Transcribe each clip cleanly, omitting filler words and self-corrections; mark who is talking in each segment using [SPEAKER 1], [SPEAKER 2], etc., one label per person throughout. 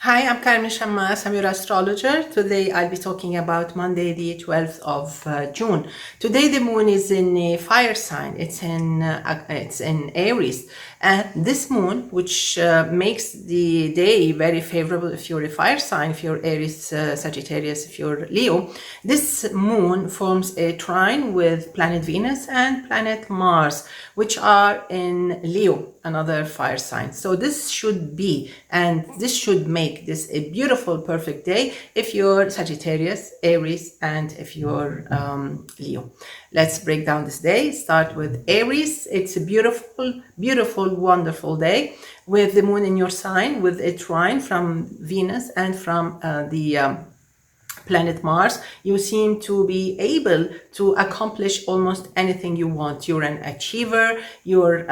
[SPEAKER 1] Hi, I'm Carmen Chammas. I'm your astrologer. Today I'll be talking about Monday, the 12th of June. Today the moon is in a fire sign. It's in Aries, and this moon, which makes the day very favorable if you're a fire sign, if you're Aries, Sagittarius, if you're Leo. This moon forms a trine with planet Venus and planet Mars, which are in Leo, another fire sign. So this should make this a beautiful, perfect day if you're Sagittarius, Aries, and if you're Leo. Let's break down this day. Start with Aries. It's a beautiful, beautiful, wonderful day with the moon in your sign, with a trine from Venus and from the planet Mars. You seem to be able to accomplish almost anything you want. You're an achiever, you're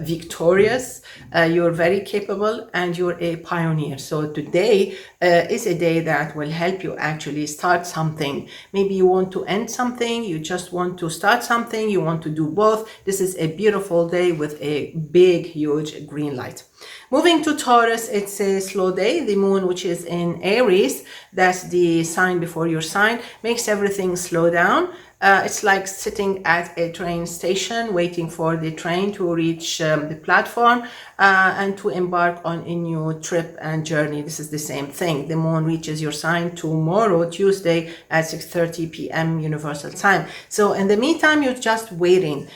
[SPEAKER 1] victorious, you're very capable, and you're a pioneer. So today is a day that will help you actually start something. Maybe you want to end something, you just want to start something, you want to do both. This is a beautiful day with a big, huge green light. Moving to Taurus, it's a slow day. The moon, which is in Aries, that's the sign before your sign, makes everything slow down. It's like sitting at a train station waiting for the train to reach the platform and to embark on a new trip and journey. This is the same thing. The moon reaches your sign tomorrow, Tuesday at 6:30 p.m. Universal Time. So in the meantime, you're just waiting.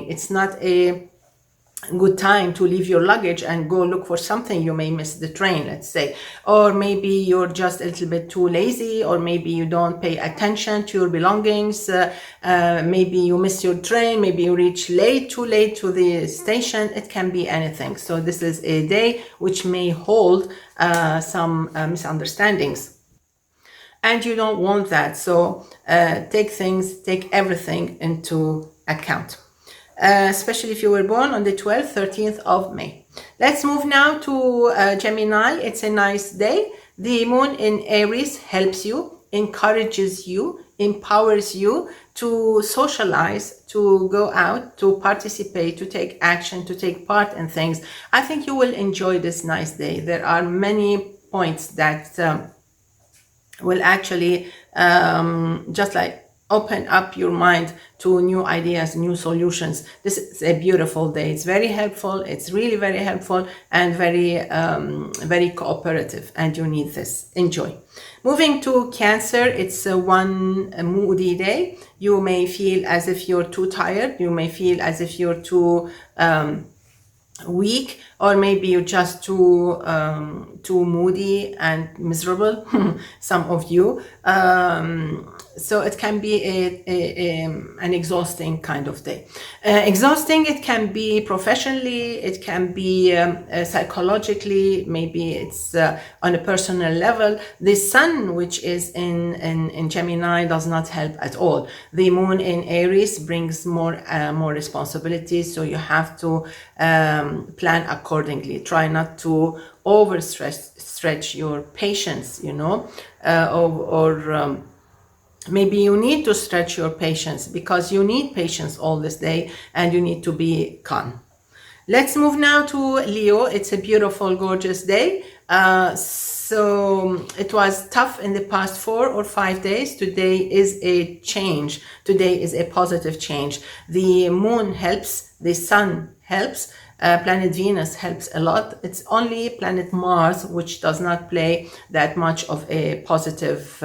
[SPEAKER 1] It's not a good time to leave your luggage and go look for something. You may miss the train, let's say, or maybe you're just a little bit too lazy, or maybe you don't pay attention to your belongings. Maybe you miss your train, maybe you reach too late to the station. It can be anything. So this is a day which may hold some misunderstandings, and you don't want that. So take everything into account. Especially if you were born on the 12th, 13th of May. Let's move now to Gemini. It's a nice day. The moon in Aries helps you, encourages you, empowers you to socialize, to go out, to participate, to take action, to take part in things. I think you will enjoy this nice day. There are many points that will actually just like open up your mind to new ideas, new solutions. This is a beautiful day. It's very helpful. It's really very helpful and very cooperative, and you need this. Enjoy. Moving to Cancer, it's one moody day. You may feel as if you're too tired. You may feel as if you're too weak, or maybe you're just too moody and miserable. Some of you. So it can be an exhausting kind of day. Exhausting, it can be professionally, it can be psychologically, maybe it's on a personal level. The sun, which is in Gemini, does not help at all. The moon in Aries brings more responsibilities, so you have to plan accordingly. Try not to stretch your patience, maybe you need to stretch your patience, because you need patience all this day and you need to be calm. Let's move now to Leo. It's a beautiful, gorgeous day. So it was tough in the past 4 or 5 days. Today is a change. Today is a positive change. The moon helps, the sun helps, planet Venus helps a lot. It's only planet Mars which does not play that much of a positive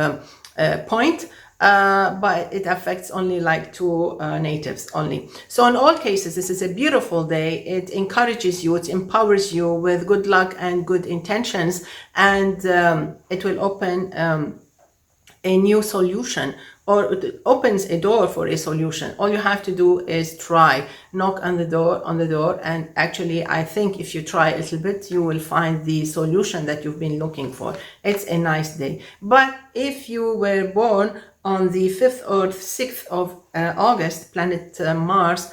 [SPEAKER 1] point. But it affects only like 2 natives only. So in all cases, this is a beautiful day. It encourages you, it empowers you with good luck and good intentions, and it will open a new solution, or it opens a door for a solution. All you have to do is try, knock on the door, and actually I think if you try a little bit, you will find the solution that you've been looking for. It's a nice day. But if you were born on the 5th or 6th of August, planet Mars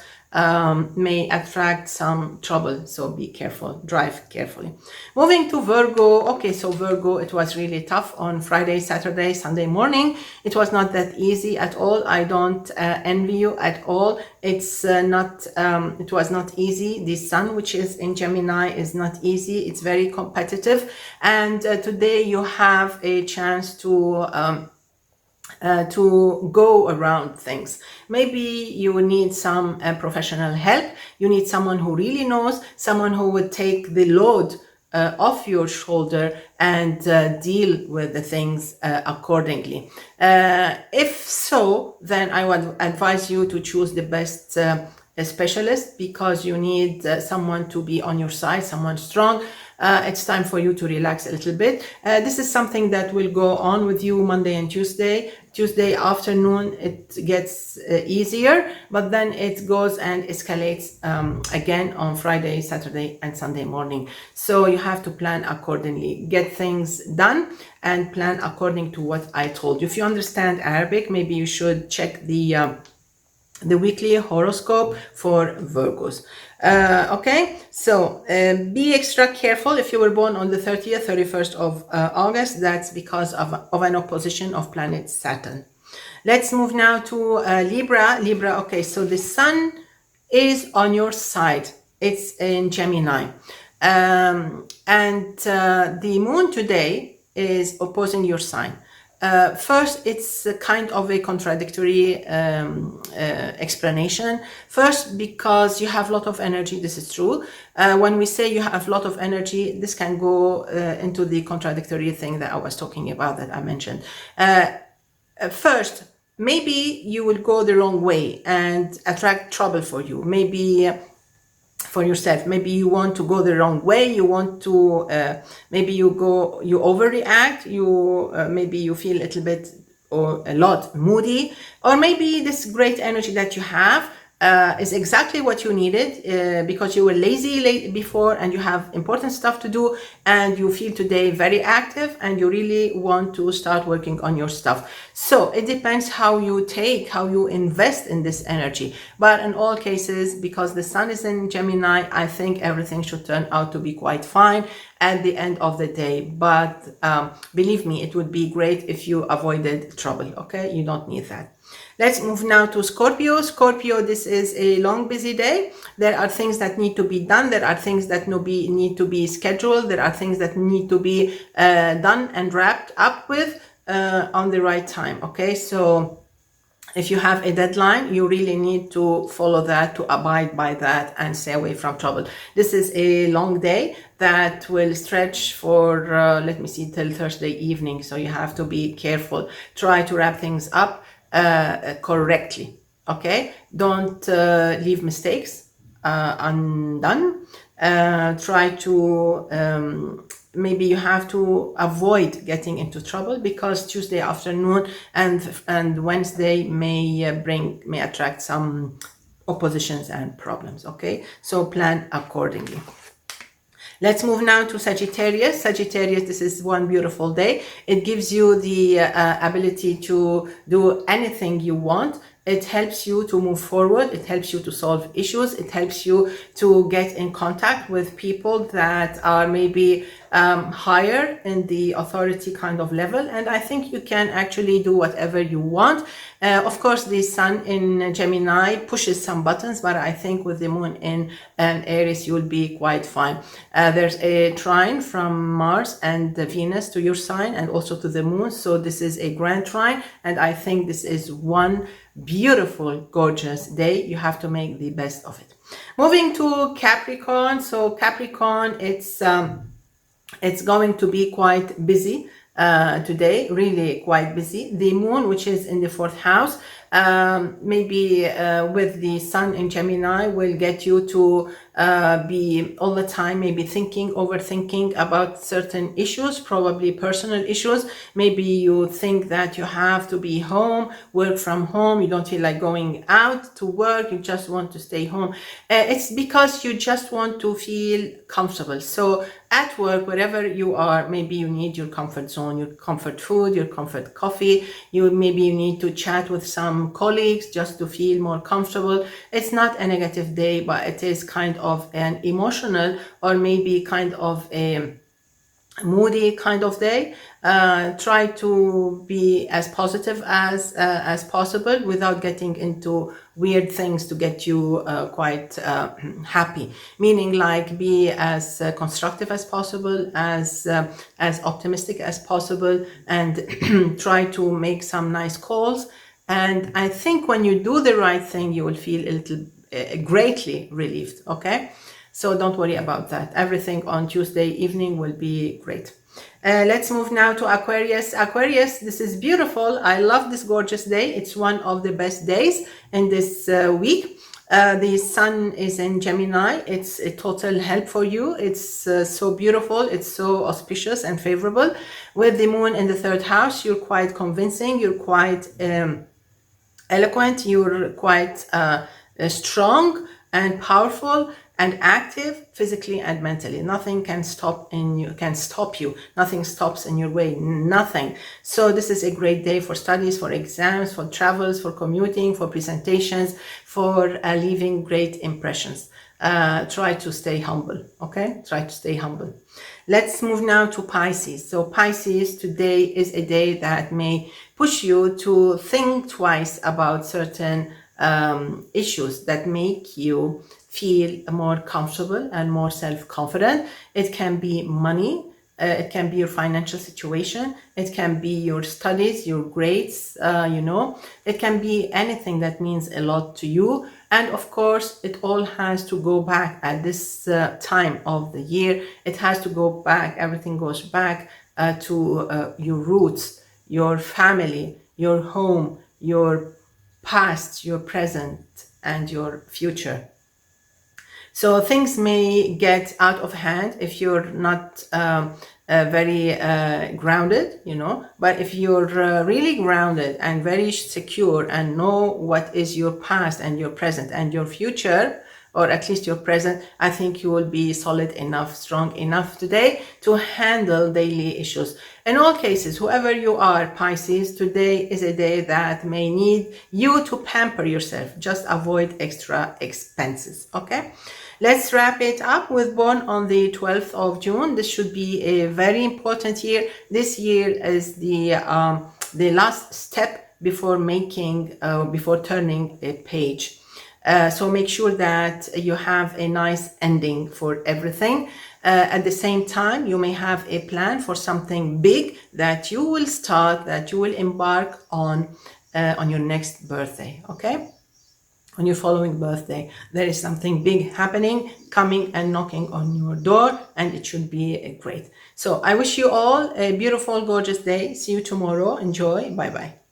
[SPEAKER 1] may attract some trouble, so be careful, drive carefully. Moving to Virgo. Okay, so Virgo, it was really tough on Friday, Saturday, Sunday morning. It was not that easy at all. I don't envy you at all. It's it was not easy. The sun, which is in Gemini, is not easy. It's very competitive, and today you have a chance to go around things. Maybe you need some professional help. You need someone who really knows, someone who would take the load off your shoulder and deal with the things accordingly. If so, then I would advise you to choose the best specialist, because you need someone to be on your side, someone strong. It's time for you to relax a little bit. This is something that will go on with you Monday and Tuesday. Tuesday afternoon, it gets easier, but then it goes and escalates again on Friday, Saturday, and Sunday morning. So you have to plan accordingly. Get things done and plan according to what I told you. If you understand Arabic, maybe you should check the weekly horoscope for Virgos. Okay, so be extra careful if you were born on the 30th, 31st of August. That's because of an opposition of planet Saturn. Let's move now to Libra. Libra, okay, so the sun is on your side. It's in Gemini. And the moon today is opposing your sign. First, it's a kind of a contradictory explanation. First, because you have a lot of energy, this is true. When we say you have a lot of energy, this can go into the contradictory thing that I was talking about, that I mentioned. First, maybe you will go the wrong way and attract trouble for you. Maybe for yourself, maybe you want to go the wrong way. You want to maybe you overreact. Maybe you feel a little bit or a lot moody, or maybe this great energy that you have is exactly what you needed because you were lazy before and you have important stuff to do, and you feel today very active and you really want to start working on your stuff. So it depends how you invest in this energy. But in all cases, because the sun is in Gemini, I think everything should turn out to be quite fine at the end of the day. But believe me, it would be great if you avoided trouble. Okay, you don't need that. Let's move now to Scorpio. Scorpio, this is a long, busy day. There are things that need to be done. There are things that need to be scheduled. There are things that need to be done and wrapped up with on the right time. Okay, so if you have a deadline, you really need to follow that, to abide by that, and stay away from trouble. This is a long day that will stretch for, let me see, till Thursday evening. So you have to be careful. Try to wrap things up correctly. Okay, don't leave mistakes undone. Try to maybe you have to avoid getting into trouble, because Tuesday afternoon and Wednesday may attract some oppositions and problems. Okay, so plan accordingly. Let's move now to Sagittarius. Sagittarius, this is one beautiful day. It gives you the ability to do anything you want. It helps you to move forward. It helps you to solve issues. It helps you to get in contact with people that are maybe higher in the authority kind of level. And I think you can actually do whatever you want. Of course, the sun in Gemini pushes some buttons, but I think with the moon in Aries, you'll be quite fine. There's a trine from Mars and Venus to your sign and also to the moon. So this is a grand trine. And I think this is one beautiful, gorgeous day. You have to make the best of it. Moving to Capricorn. So Capricorn, it's going to be quite busy today, really quite busy. The moon, which is in the 4th house, maybe with the sun in Gemini, will get you to be all the time maybe overthinking about certain issues, probably personal issues. Maybe you think that you have to be home, work from home. You don't feel like going out to work. You just want to stay home. It's because you just want to feel comfortable. So at work, wherever you are, maybe you need your comfort zone, your comfort food, your comfort coffee. Maybe you need to chat with some some colleagues just to feel more comfortable. It's not a negative day, but it is kind of an emotional or maybe kind of a moody kind of day. Try to be as positive as possible without getting into weird things to get you quite happy. Meaning, like, be as constructive as possible, as optimistic as possible, and try to make some nice calls. And I think when you do the right thing, you will feel a little greatly relieved. Okay. So don't worry about that. Everything on Tuesday evening will be great. Let's move now to Aquarius. Aquarius, this is beautiful. I love this gorgeous day. It's one of the best days in this week. The sun is in Gemini. It's a total help for you. It's so beautiful. It's so auspicious and favorable. With the moon in the third house, you're quite convincing. You're quite eloquent. You're quite strong and powerful and active physically and mentally. Nothing can stop you. Nothing stops in your way. Nothing. So this is a great day for studies, for exams, for travels, for commuting, for presentations, for leaving great impressions. Try to stay humble. Okay? Try to stay humble. Let's move now to Pisces. So Pisces, today is a day that may push you to think twice about certain issues that make you feel more comfortable and more self-confident. It can be money, it can be your financial situation, it can be your studies, your grades, it can be anything that means a lot to you. And of course, it all has to go back at this time of the year. It has to go back, everything goes back to your roots, your family, your home, your past, your present, and your future. So things may get out of hand if you're not very grounded, but if you're really grounded and very secure and know what is your past and your present and your future, or at least your present, I think you will be solid enough, strong enough today to handle daily issues. In all cases, whoever you are, Pisces, today is a day that may need you to pamper yourself. Just avoid extra expenses, okay? Let's wrap it up with born on the 12th of June. This should be a very important year. This year is the last step before turning a page. So make sure that you have a nice ending for everything. At the same time, you may have a plan for something big that you will start, that you will embark on your next birthday, okay? On your following birthday, there is something big happening, coming and knocking on your door, and it should be great. So I wish you all a beautiful, gorgeous day. See you tomorrow. Enjoy. Bye-bye.